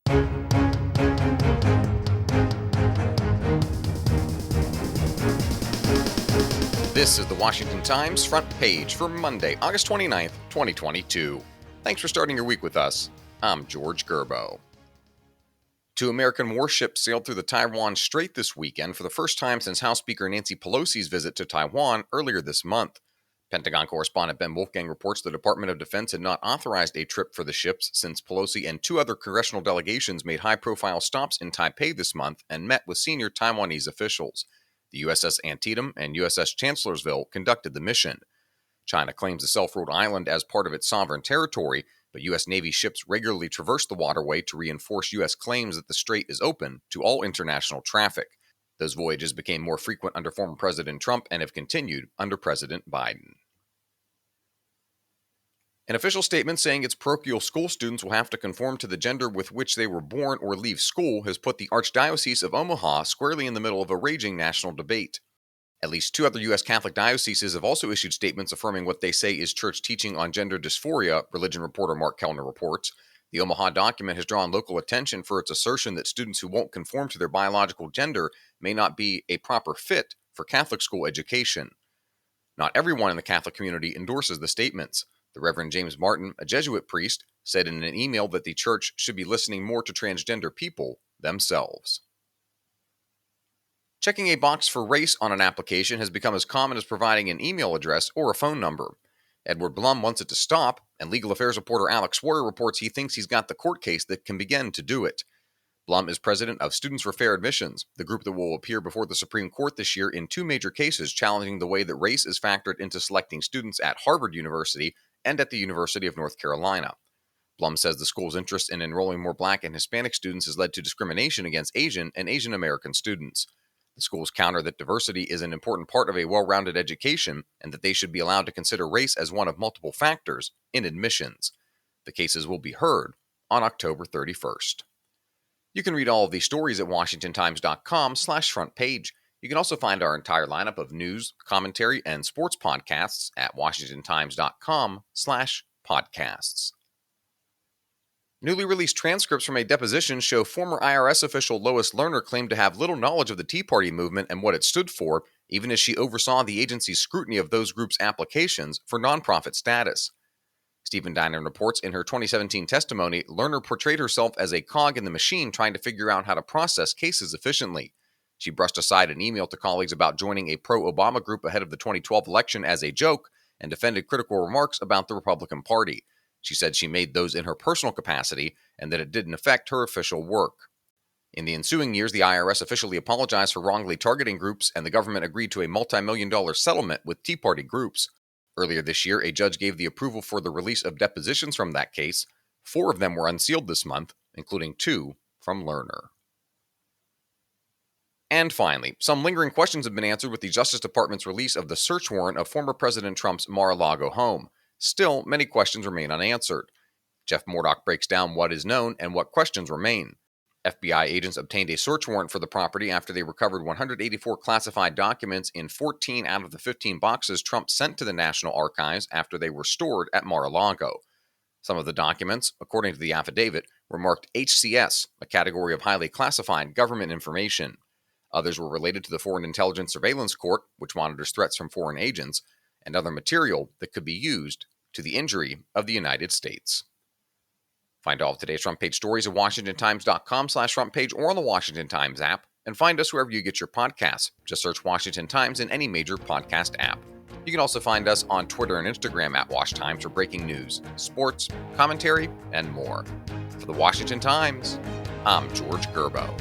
This is the Washington Times front page for Monday, August 29th, 2022. Thanks for starting your week with us. I'm George Gerbo. 2 American warships sailed through the Taiwan Strait this weekend for the first time since House Speaker Nancy Pelosi's visit to Taiwan earlier this month. Pentagon correspondent Ben Wolfgang reports the Department of Defense had not authorized a trip for the ships since Pelosi and 2 other congressional delegations made high-profile stops in Taipei this month and met with senior Taiwanese officials. The USS Antietam and USS Chancellorsville conducted the mission. China claims the self-ruled island as part of its sovereign territory, but U.S. Navy ships regularly traverse the waterway to reinforce U.S. claims that the strait is open to all international traffic. Those voyages became more frequent under former President Trump and have continued under President Biden. An official statement saying its parochial school students will have to conform to the gender with which they were born or leave school has put the Archdiocese of Omaha squarely in the middle of a raging national debate. At least 2 other U.S. Catholic dioceses have also issued statements affirming what they say is church teaching on gender dysphoria, religion reporter Mark Kellner reports. The Omaha document has drawn local attention for its assertion that students who won't conform to their biological gender may not be a proper fit for Catholic school education. Not everyone in the Catholic community endorses the statements. The Reverend James Martin, a Jesuit priest, said in an email that the church should be listening more to transgender people themselves. Checking a box for race on an application has become as common as providing an email address or a phone number. Edward Blum wants it to stop, and legal affairs reporter Alex Warder reports he thinks he's got the court case that can begin to do it. Blum is president of Students for Fair Admissions, the group that will appear before the Supreme Court this year in 2 major cases challenging the way that race is factored into selecting students at Harvard University and at the University of North Carolina. Blum says the school's interest in enrolling more Black and Hispanic students has led to discrimination against Asian and Asian American students. The schools counter that diversity is an important part of a well-rounded education and that they should be allowed to consider race as one of multiple factors in admissions. The cases will be heard on October 31st. You can read all of these stories at washingtontimes.com/front page. You can also find our entire lineup of news, commentary, and sports podcasts at washingtontimes.com/podcasts. Newly released transcripts from a deposition show former IRS official Lois Lerner claimed to have little knowledge of the Tea Party movement and what it stood for, even as she oversaw the agency's scrutiny of those groups' applications for nonprofit status. Stephen Dinan reports in her 2017 testimony, Lerner portrayed herself as a cog in the machine trying to figure out how to process cases efficiently. She brushed aside an email to colleagues about joining a pro-Obama group ahead of the 2012 election as a joke and defended critical remarks about the Republican Party. She said she made those in her personal capacity and that it didn't affect her official work. In the ensuing years, the IRS officially apologized for wrongly targeting groups, and the government agreed to a multi-million-dollar settlement with Tea Party groups. Earlier this year, a judge gave the approval for the release of depositions from that case. 4 of them were unsealed this month, including 2 from Lerner. And finally, some lingering questions have been answered with the Justice Department's release of the search warrant of former President Trump's Mar-a-Lago home. Still, many questions remain unanswered. Jeff Murdoch breaks down what is known and what questions remain. FBI agents obtained a search warrant for the property after they recovered 184 classified documents in 14 out of the 15 boxes Trump sent to the National Archives after they were stored at Mar-a-Lago. Some of the documents, according to the affidavit, were marked HCS, a category of highly classified government information. Others were related to the Foreign Intelligence Surveillance Court, which monitors threats from foreign agents, and other material that could be used to the injury of the United States. Find all of today's front page stories at washingtontimes.com/front page or on the Washington Times app, and find us wherever you get your podcasts. Just search Washington Times in any major podcast app. You can also find us on Twitter and Instagram at Wash Times for breaking news, sports, commentary, and more. For the Washington Times, I'm George Gerbo.